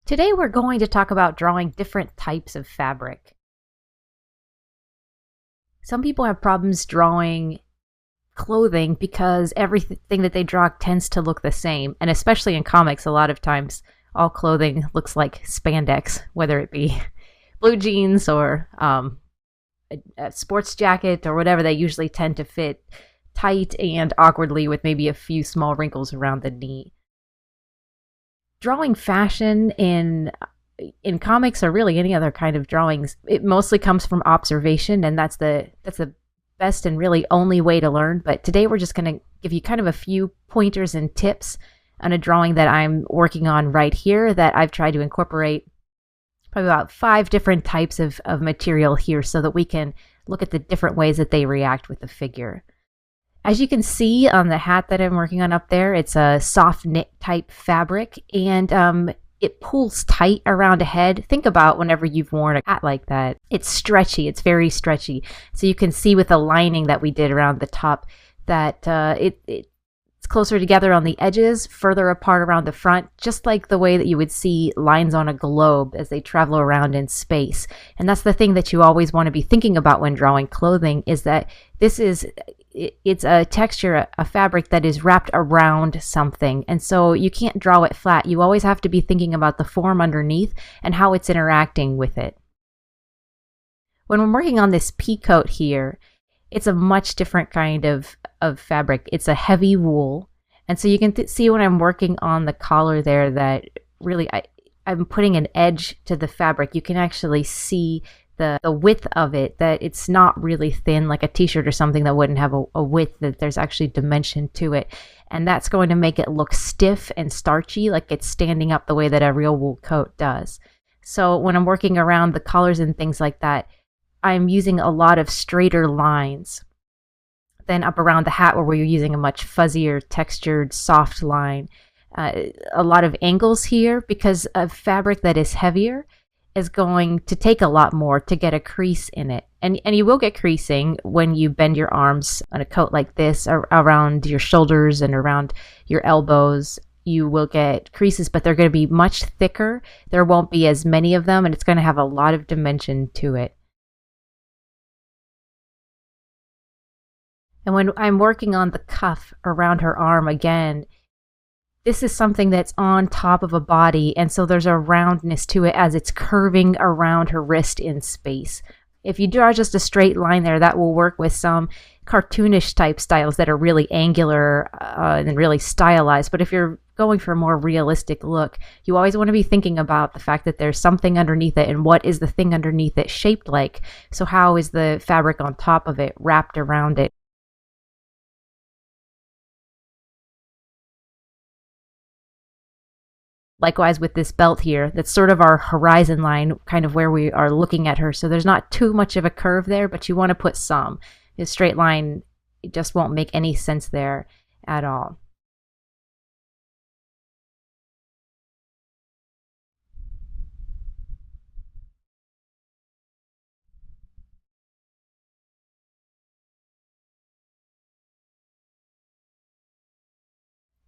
Today we're going to talk about drawing different types of fabric. Some people have problems drawing clothing because everything that they draw tends to look the same, and especially in comics, a lot of times all clothing looks like spandex, whether it be blue jeans or a sports jacket or whatever. They usually tend to fit tight and awkwardly with maybe a few small wrinkles around the knee. Drawing fashion in comics or really any other kind of drawings, it mostly comes from observation, and that's the best and really only way to learn. But today we're just going to give you kind of a few pointers and tips on a drawing that I'm working on right here that I've tried to incorporate probably about 5 different types of material here so that we can look at the different ways that they react with the figure. As you can see on the hat that I'm working on up there, it's a soft knit type fabric, and it pulls tight around a head. Think about whenever you've worn a hat like that. It's stretchy. It's very stretchy. So you can see with the lining that we did around the top that it's closer together on the edges, further apart around the front, just like the way that you would see lines on a globe as they travel around in space. And that's the thing that you always want to be thinking about when drawing clothing, is that it's a texture, a fabric that is wrapped around something. And so you can't draw it flat. You always have to be thinking about the form underneath and how it's interacting with it. When we're working on this pea coat here, it's a much different kind of fabric. It's a heavy wool. And so you can see when I'm working on the collar there that really I'm putting an edge to the fabric. You can actually see the width of it, that it's not really thin like a t-shirt or something that wouldn't have a width, that there's actually dimension to it. And that's going to make it look stiff and starchy, like it's standing up the way that a real wool coat does. So when I'm working around the collars and things like that, I'm using a lot of straighter lines than up around the hat, where we're using a much fuzzier, textured, soft line. A lot of angles here, because a fabric that is heavier is going to take a lot more to get a crease in it. And you will get creasing when you bend your arms on a coat like this, around your shoulders and around your elbows. You will get creases, but they're going to be much thicker. There won't be as many of them, and it's going to have a lot of dimension to it. And when I'm working on the cuff around her arm again, this is something that's on top of a body, and so there's a roundness to it as it's curving around her wrist in space. If you draw just a straight line there, that will work with some cartoonish type styles that are really angular and really stylized. But if you're going for a more realistic look, you always want to be thinking about the fact that there's something underneath it, and what is the thing underneath it shaped like? So how is the fabric on top of it wrapped around it? Likewise with this belt here, that's sort of our horizon line, kind of where we are looking at her. So there's not too much of a curve there, but you want to put some. A straight line, it just won't make any sense there at all.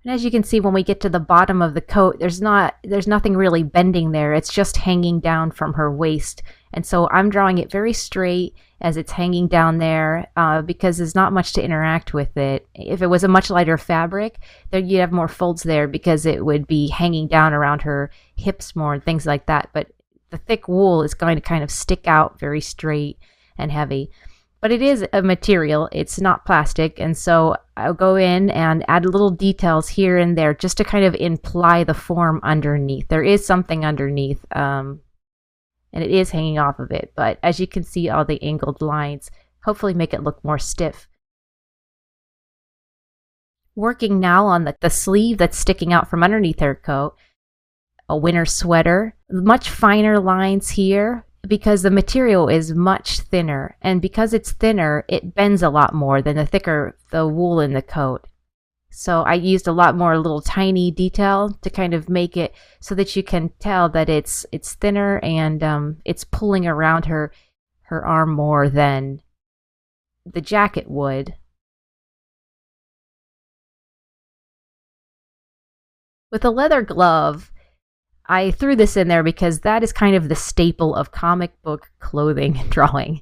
And as you can see, when we get to the bottom of the coat, there's nothing really bending there. It's just hanging down from her waist. And so I'm drawing it very straight as it's hanging down there, because there's not much to interact with it. If it was a much lighter fabric, then you'd have more folds there because it would be hanging down around her hips more and things like that. But the thick wool is going to kind of stick out very straight and heavy. But it is a material, it's not plastic, and so I'll go in and add little details here and there just to kind of imply the form underneath. There is something underneath, and it is hanging off of it, but as you can see, all the angled lines hopefully make it look more stiff. Working now on the sleeve that's sticking out from underneath her coat, a winter sweater, much finer lines here, because the material is much thinner, and because it's thinner, it bends a lot more than the thicker the wool in the coat. So I used a lot more little tiny detail to kind of make it so that you can tell that it's thinner, and it's pulling around her arm more than the jacket would. With a leather glove, I threw this in there because that is kind of the staple of comic book clothing drawing.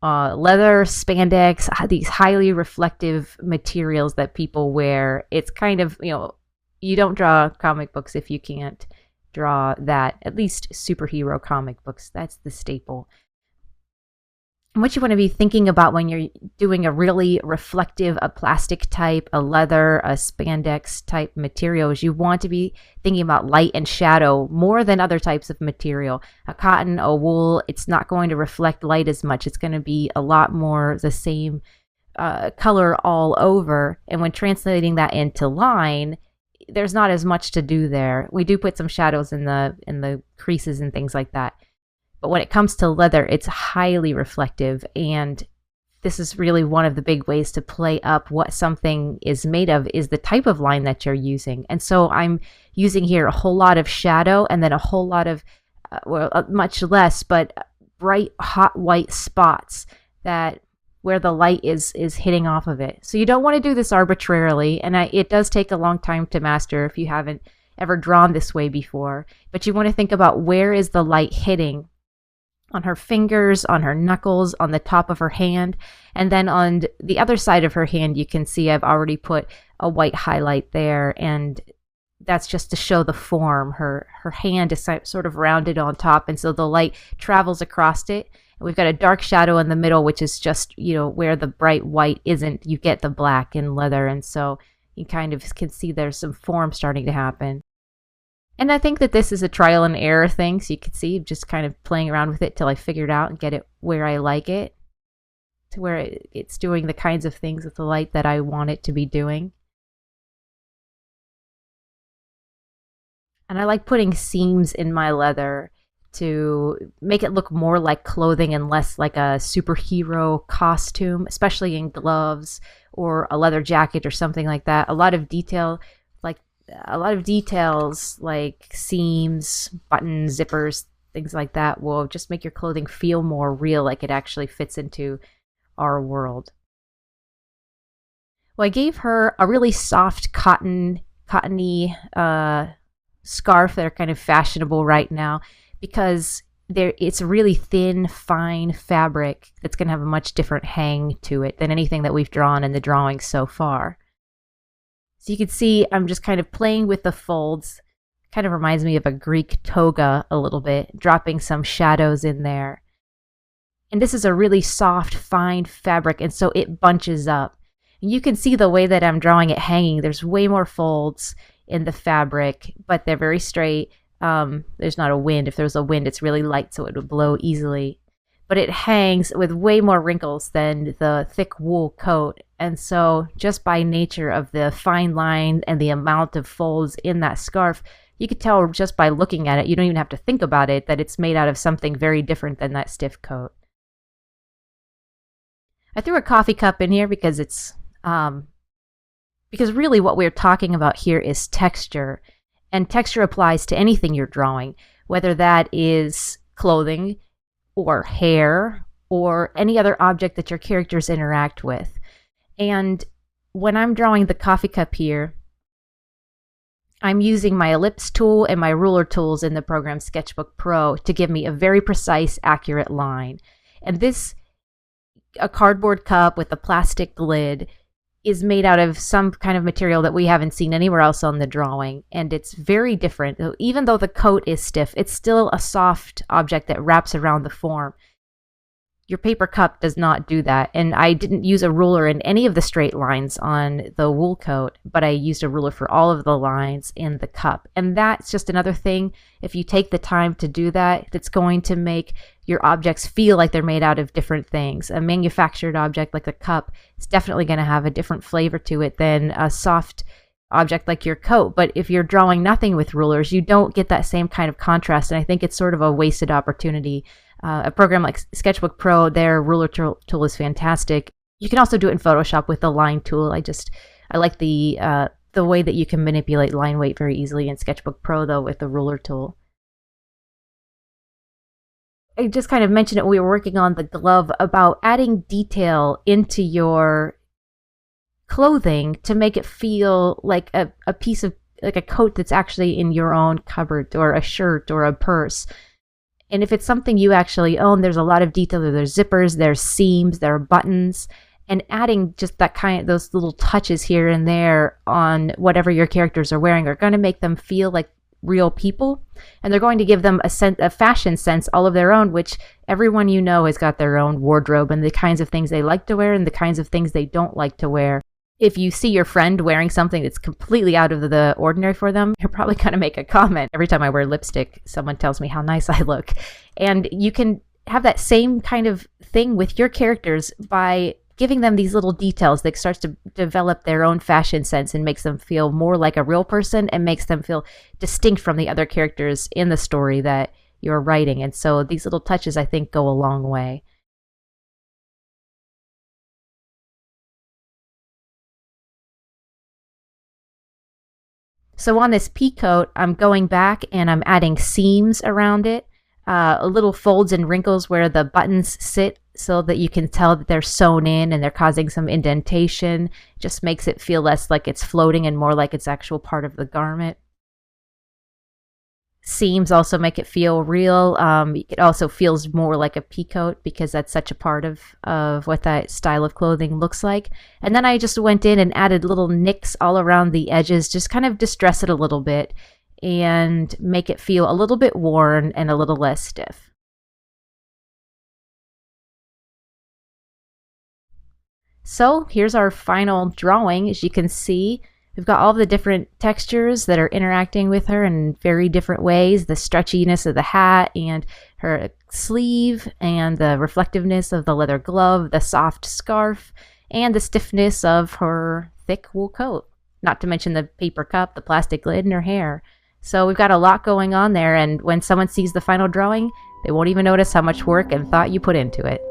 Leather, spandex, these highly reflective materials that people wear. It's kind of, you don't draw comic books if you can't draw that. At least superhero comic books. That's the staple. And what you want to be thinking about when you're doing a really reflective, a plastic type, a leather, a spandex type material is you want to be thinking about light and shadow more than other types of material. A cotton, a wool, it's not going to reflect light as much. It's going to be a lot more the same color all over. And when translating that into line, there's not as much to do there. We do put some shadows in the creases and things like that. But when it comes to leather, it's highly reflective, and this is really one of the big ways to play up what something is made of is the type of line that you're using. And so I'm using here a whole lot of shadow and then a whole lot of, much less, but bright hot white spots that where the light is hitting off of it. So you don't want to do this arbitrarily, and it does take a long time to master if you haven't ever drawn this way before. But you want to think about where is the light hitting on her fingers, on her knuckles, on the top of her hand. And then on the other side of her hand, you can see I've already put a white highlight there. And that's just to show the form. Her hand is sort of rounded on top. And so the light travels across it. And we've got a dark shadow in the middle, which is just, where the bright white isn't. You get the black in leather. And so you kind of can see there's some form starting to happen. And I think that this is a trial and error thing, so you can see I'm just kind of playing around with it till I figure it out and get it where I like it, to where it's doing the kinds of things with the light that I want it to be doing. And I like putting seams in my leather to make it look more like clothing and less like a superhero costume, especially in gloves or a leather jacket or something like that. A lot of details like seams, buttons, zippers, things like that will just make your clothing feel more real, like it actually fits into our world. Well, I gave her a really soft cottony scarf that are kind of fashionable right now because it's a really thin, fine fabric that's going to have a much different hang to it than anything that we've drawn in the drawing so far. So you can see I'm just kind of playing with the folds. Kind of reminds me of a Greek toga a little bit, dropping some shadows in there. And this is a really soft, fine fabric, and so it bunches up. And you can see the way that I'm drawing it hanging. There's way more folds in the fabric, but they're very straight. There's not a wind. If there was a wind, it's really light, so it would blow easily. But it hangs with way more wrinkles than the thick wool coat. And so just by nature of the fine line and the amount of folds in that scarf, you could tell just by looking at it, you don't even have to think about it, that it's made out of something very different than that stiff coat. I threw a coffee cup in here because it's because really what we're talking about here is texture. And texture applies to anything you're drawing, whether that is clothing or hair, or any other object that your characters interact with. And when I'm drawing the coffee cup here, I'm using my ellipse tool and my ruler tools in the program Sketchbook Pro to give me a very precise, accurate line. And a cardboard cup with a plastic lid is made out of some kind of material that we haven't seen anywhere else on the drawing, and it's very different. Even though the coat is stiff, it's still a soft object that wraps around the form. Your paper cup does not do that, and I didn't use a ruler in any of the straight lines on the wool coat, but I used a ruler for all of the lines in the cup. And that's just another thing, if you take the time to do that, that's going to make your objects feel like they're made out of different things. A manufactured object like a cup is definitely going to have a different flavor to it than a soft object like your coat. But if you're drawing nothing with rulers, you don't get that same kind of contrast, and I think it's sort of a wasted opportunity. A program like Sketchbook Pro, their ruler tool is fantastic. You can also do it in Photoshop with the line tool. I like the way that you can manipulate line weight very easily in Sketchbook Pro, though, with the ruler tool. I just kind of mentioned it when we were working on the glove about adding detail into your clothing to make it feel like a piece of like a coat that's actually in your own cupboard, or a shirt or a purse. And if it's something you actually own, there's a lot of detail. There's zippers, there's seams, there are buttons, and adding just those little touches here and there on whatever your characters are wearing are going to make them feel like real people, and they're going to give them a fashion sense all of their own, which everyone you know has got their own wardrobe and the kinds of things they like to wear and the kinds of things they don't like to wear. If you see your friend wearing something that's completely out of the ordinary for them, you're probably going to make a comment. Every time I wear lipstick, someone tells me how nice I look. And you can have that same kind of thing with your characters by giving them these little details that starts to develop their own fashion sense and makes them feel more like a real person and makes them feel distinct from the other characters in the story that you're writing. And so these little touches, I think, go a long way. So on this pea coat, I'm going back and I'm adding seams around it, little folds and wrinkles where the buttons sit so that you can tell that they're sewn in and they're causing some indentation. It just makes it feel less like it's floating and more like it's actual part of the garment. Seams also make it feel real. It also feels more like a peacoat because that's such a part of what that style of clothing looks like. And then I just went in and added little nicks all around the edges, just kind of distress it a little bit and make it feel a little bit worn and a little less stiff. So here's our final drawing. As you can see, we've got all the different textures that are interacting with her in very different ways. The stretchiness of the hat and her sleeve, and the reflectiveness of the leather glove, the soft scarf, and the stiffness of her thick wool coat. Not to mention the paper cup, the plastic lid, and her hair. So we've got a lot going on there, and when someone sees the final drawing, they won't even notice how much work and thought you put into it.